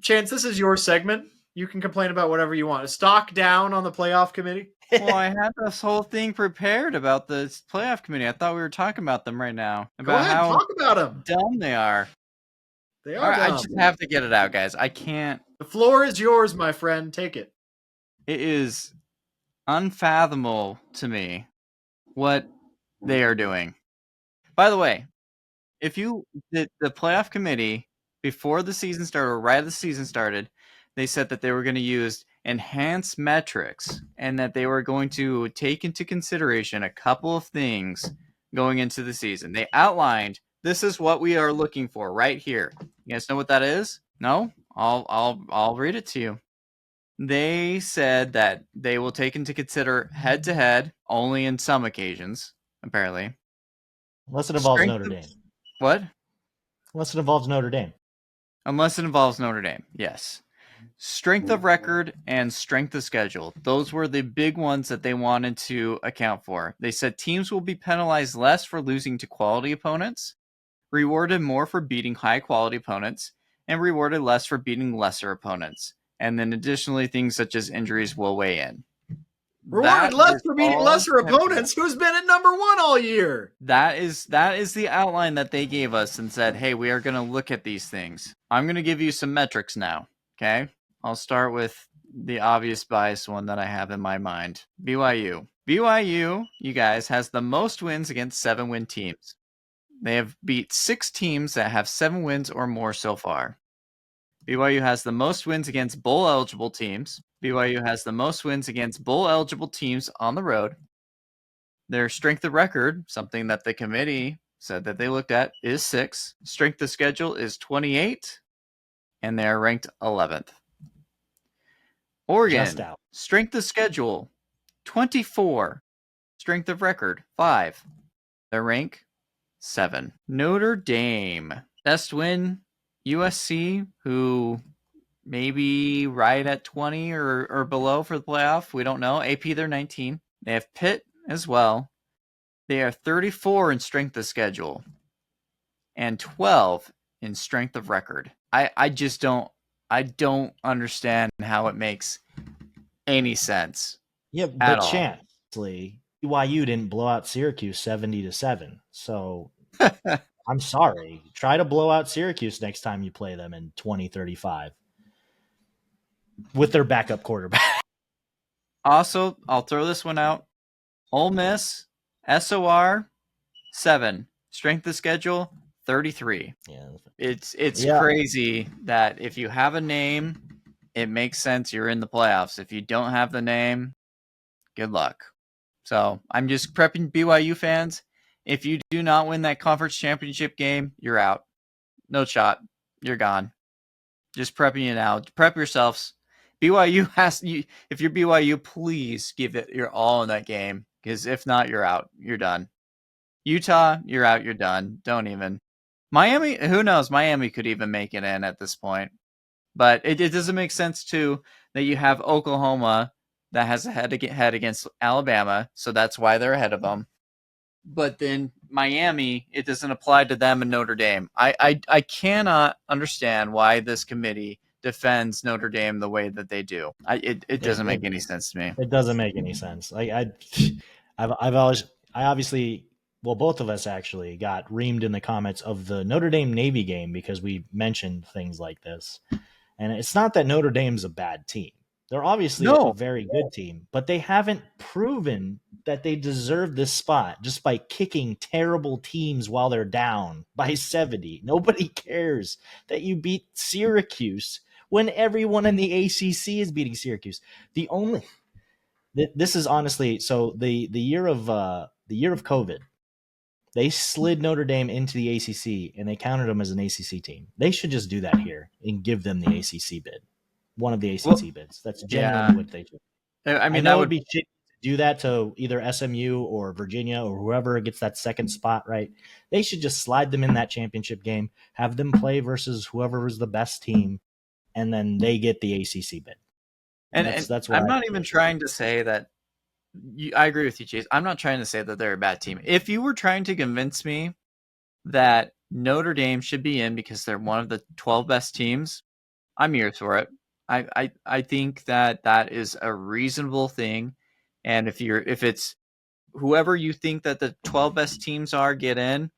Chance, this is your segment. You can complain about whatever you want. Stock down on the playoff committee. Well, I had this whole thing prepared about the playoff committee. I thought we were talking about them right now. Go About ahead, how talk about them. dumb they are. They All are right, I dumb. just have to get it out, guys. I can't. The floor is yours, my friend. Take it. It is unfathomable to me what they are doing. By the way, if you the playoff committee before the season started, or right as the season started, they said that they were going to use enhanced metrics and that they were going to take into consideration a couple of things going into the season. They outlined this is what we are looking for right here. You guys know what that is? No? I'll read it to you. They said that they will take into consider head-to-head only in some occasions, apparently. Unless it involves Notre Dame. What? Unless it involves Notre Dame. Unless it involves Notre Dame, yes. Strength of record and strength of schedule. Those were the big ones that they wanted to account for. They said teams will be penalized less for losing to quality opponents, rewarded more for beating high-quality opponents, and rewarded less for beating lesser opponents. And then additionally, things such as injuries will weigh in. Rewarded less for beating lesser opponents. Who's been at number one all year? That is the outline that they gave us and said, hey, we are going to look at these things. I'm going to give you some metrics now, okay? I'll start with the obvious bias one that I have in my mind. BYU. BYU, you guys, has the most wins against 7-win teams. They have beat 6 teams that have 7 wins or more so far. BYU has the most wins against bowl-eligible teams. BYU has the most wins against bowl-eligible teams on the road. Their strength of record, something that the committee said that they looked at, is 6. Strength of schedule is 28, and they are ranked 11th. Oregon, Just out. Strength of schedule, 24. Strength of record, 5. Their rank, 7. Notre Dame, best win, USC, who maybe right at 20 or below for the playoff. We don't know. AP, they're 19. They have Pitt as well. They are 34 in strength of schedule and 12 in strength of record. I just don't understand how it makes any sense. Yeah, but chancely, BYU didn't blow out Syracuse 70-7. So I'm sorry. Try to blow out Syracuse next time you play them in 2035 with their backup quarterback. Also, I'll throw this one out. Ole Miss, SOR, 7. Strength of schedule, 33. Yeah. It's crazy that if you have a name, it makes sense you're in the playoffs. If you don't have the name, good luck. So I'm just prepping BYU fans. If you do not win that conference championship game, you're out. No shot. You're gone. Just prepping you now. Prep yourselves. BYU if you're BYU, please give it your all in that game. Because if not, you're out. You're done. Utah, you're out. You're done. Don't even. Miami, who knows? Miami could even make it in at this point. But it doesn't make sense, too, that you have Oklahoma that has a head against Alabama. So that's why they're ahead of them. But then Miami, it doesn't apply to them and Notre Dame. I cannot understand why this committee defends Notre Dame the way that they do. It doesn't make any sense to me. It doesn't make any sense. I obviously, well, both of us actually got reamed in the comments of the Notre Dame Navy game because we mentioned things like this. And it's not that Notre Dame's a bad team. They're obviously a very good team, but they haven't proven that they deserve this spot just by kicking terrible teams while they're down by 70. Nobody cares that you beat Syracuse when everyone in the ACC is beating Syracuse. This is honestly, so the year of COVID, they slid Notre Dame into the ACC and they counted them as an ACC team. They should just do that here and give them the ACC bid. One of the ACC bids. That's genuinely what they should. I mean, that would be shitty to do that to either SMU or Virginia or whoever gets that second spot, right? They should just slide them in that championship game, have them play versus whoever is the best team, and then they get the ACC bid. And that's what I'm not even trying to say that. I agree with you, Chase. I'm not trying to say that they're a bad team. If you were trying to convince me that Notre Dame should be in because they're one of the 12 best teams, I'm here for it. I think that is a reasonable thing, and if it's whoever you think that the 12 best teams are get in,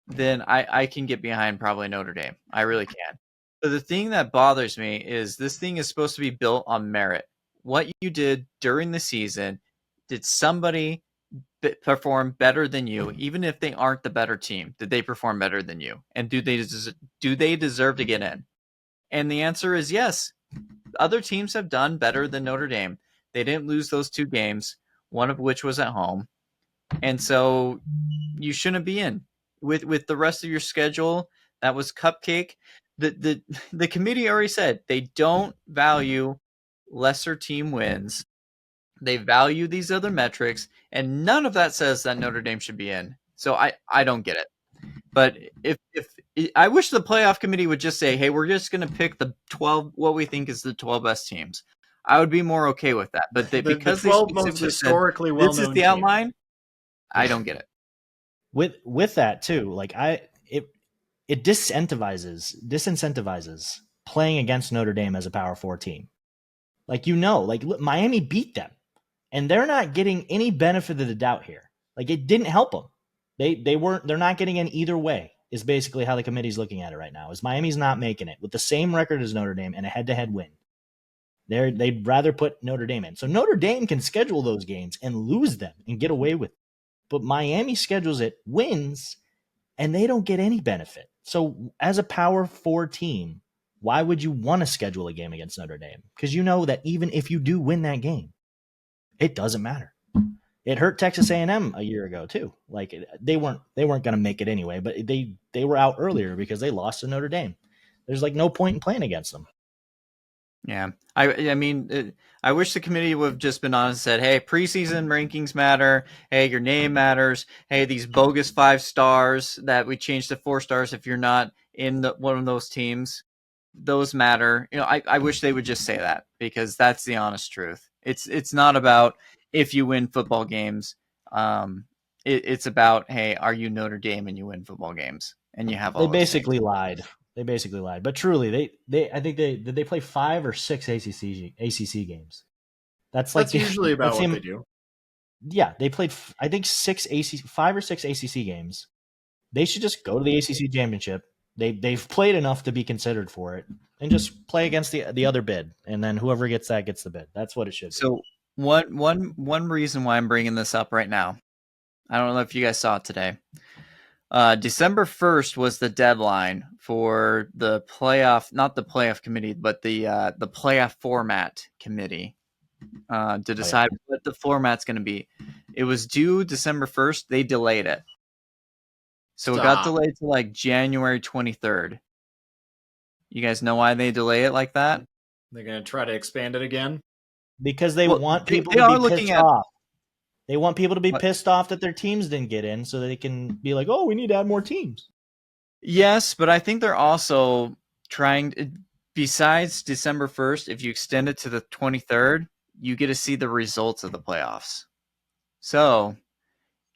then I can get behind probably Notre Dame. I really can. But the thing that bothers me is this thing is supposed to be built on merit. What you did during the season, did somebody perform better than you, even if they aren't the better team? Did they perform better than you? And do they deserve to get in? And the answer is yes. Other teams have done better than Notre Dame. They didn't lose those 2 games, one of which was at home. And so you shouldn't be in. With the rest of your schedule, that was cupcake. The committee already said they don't value lesser team wins. They value these other metrics, and none of that says that Notre Dame should be in. So I don't get it. But if I wish the playoff committee would just say, "Hey, we're just going to pick the 12, what we think is the 12 best teams," I would be more okay with that. But because the 12 they most specifically historically said, well this known is the outline, I don't get it. With that too, like it disincentivizes playing against Notre Dame as a Power 4 team. Like, look, Miami beat them, and they're not getting any benefit of the doubt here. Like, it didn't help them. They're not getting in either way. Is basically how the committee's looking at it right now. Is Miami's not making it with the same record as Notre Dame and a head-to-head win. They'd rather put Notre Dame in. So Notre Dame can schedule those games and lose them and get away with it. But Miami schedules it, wins, and they don't get any benefit. So as a Power 4 team, why would you want to schedule a game against Notre Dame? Because you know that even if you do win that game, it doesn't matter. It hurt Texas A&M a year ago too. Like, they weren't going to make it anyway, but they were out earlier because they lost to Notre Dame. There's like no point in playing against them. Yeah, I mean, I wish the committee would have just been honest and said, "Hey, preseason rankings matter. Hey, your name matters. Hey, these bogus 5 stars that we changed to 4 stars if you're not in one of those teams, those matter." I wish they would just say that, because that's the honest truth. It's not about if you win football games. It's about, hey, are you Notre Dame and you win football games and you have all. They basically lied. They basically lied. But truly, I think they play 5 or 6 ACC games. That's usually about what they do. Yeah, they played, I think, 5 or 6 ACC games. They should just go to the ACC championship. They've played enough to be considered for it, and just play against the other bid, and then whoever gets that gets the bid. That's what it should be. So one reason why I'm bringing this up right now, I don't know if you guys saw it today. December 1st was the deadline for the playoff, not the playoff committee, but the playoff format committee to decide what the format's going to be. It was due December 1st. They delayed it. So it got delayed to like January 23rd. You guys know why they delay it like that? They're going to try to expand it again? Because they want people to be pissed off. They want people to be pissed off that their teams didn't get in, so they can be like, "Oh, we need to add more teams." Yes, but I think they're also trying, besides December 1st, if you extend it to the 23rd, you get to see the results of the playoffs. So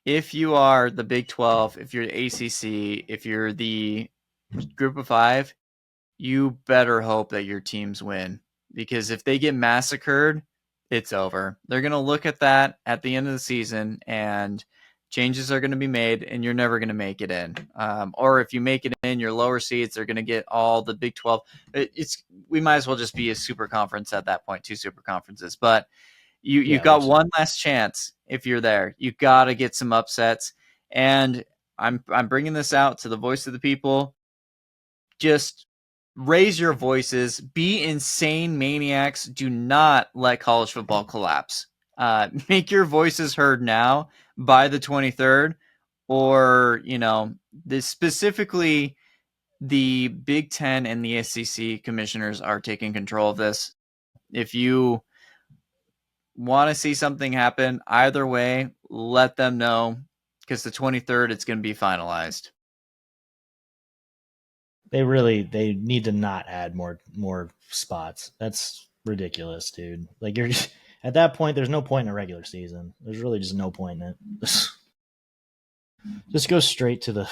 if you are the Big 12, if you're the ACC, if you're the Group of 5, you better hope that your teams win, because if they get massacred, it's over. They're going to look at that at the end of the season, and changes are going to be made, and you're never going to make it in. Or if you make it in, your lower seeds are going to get all the Big 12. We might as well just be a super conference at that point, 2 super conferences. But you've got one last chance if you're there. You got to get some upsets. And I'm bringing this out to the voice of the people. Just raise your voices. Be insane maniacs. Do not let college football collapse. Make your voices heard now by the 23rd, or specifically the Big Ten and the SEC commissioners are taking control of this. If you want to see something happen either way, let them know, because the 23rd it's going to be finalized. They need to not add more spots. That's ridiculous, dude. Like, you're just, at that point, there's no point in a regular season. There's really just no point in it. Just go straight to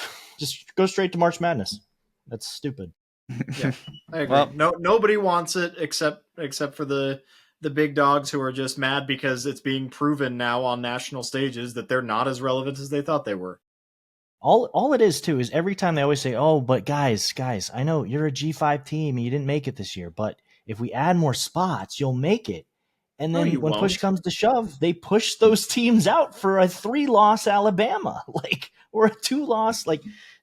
March Madness. That's stupid. Yeah, I agree. Well, Nobody wants it except for the big dogs who are just mad because it's being proven now on national stages that they're not as relevant as they thought they were. All it is too is every time they always say, "Oh, but guys, I know you're a G5 team and you didn't make it this year, but if we add more spots, you'll make it." And No, then you when push won't. comes to shove, they push those teams out for a 3-loss Alabama, or a 2-loss.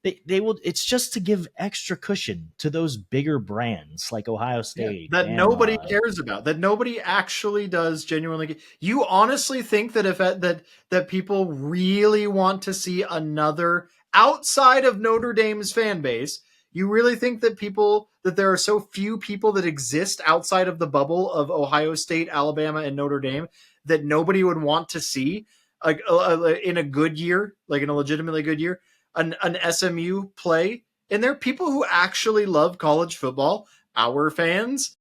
They will. It's just to give extra cushion to those bigger brands like Ohio State, That nobody Bama. cares about, that nobody actually does genuinely. You honestly think that that people really want to see another outside of Notre Dame's fan base? You really think that there are so few people that exist outside of the bubble of Ohio State, Alabama, and Notre Dame that nobody would want to see in a good year, like in a legitimately good year, an SMU play? And there are people who actually love college football, our fans,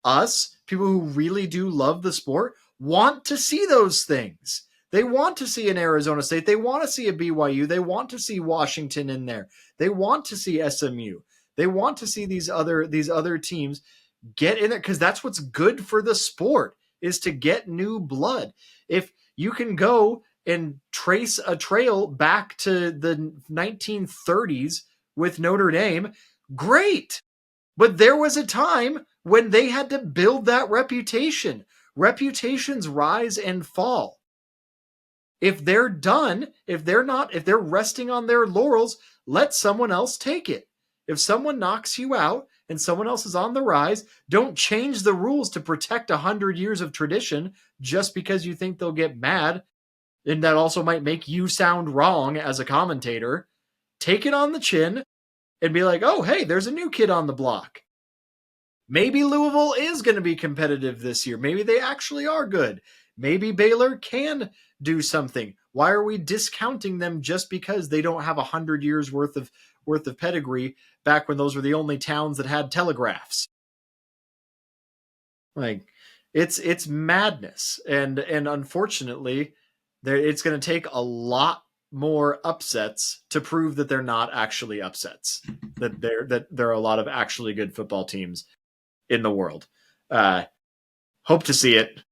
us, people who really do love the sport, want to see those things. They want to see an Arizona State. They want to see a BYU. They want to see Washington in there. They want to see SMU. They want to see these other teams get in there because that's what's good for the sport, is to get new blood. If you can go and trace a trail back to the 1930s with Notre Dame, great. But there was a time when they had to build that reputation. Reputations rise and fall. If they're done, if they're resting on their laurels, let someone else take it. If someone knocks you out and someone else is on the rise, don't change the rules to protect 100 years of tradition just because you think they'll get mad. And that also might make you sound wrong as a commentator. Take it on the chin and be like, oh, hey, there's a new kid on the block. Maybe Louisville is going to be competitive this year. Maybe they actually are good. Maybe Baylor can do something. Why are we discounting them just because they don't have 100 years worth of pedigree back when those were the only towns that had telegraphs? Like, it's madness, and unfortunately, it's going to take a lot more upsets to prove that they're not actually upsets. That there are a lot of actually good football teams in the world. Hope to see it.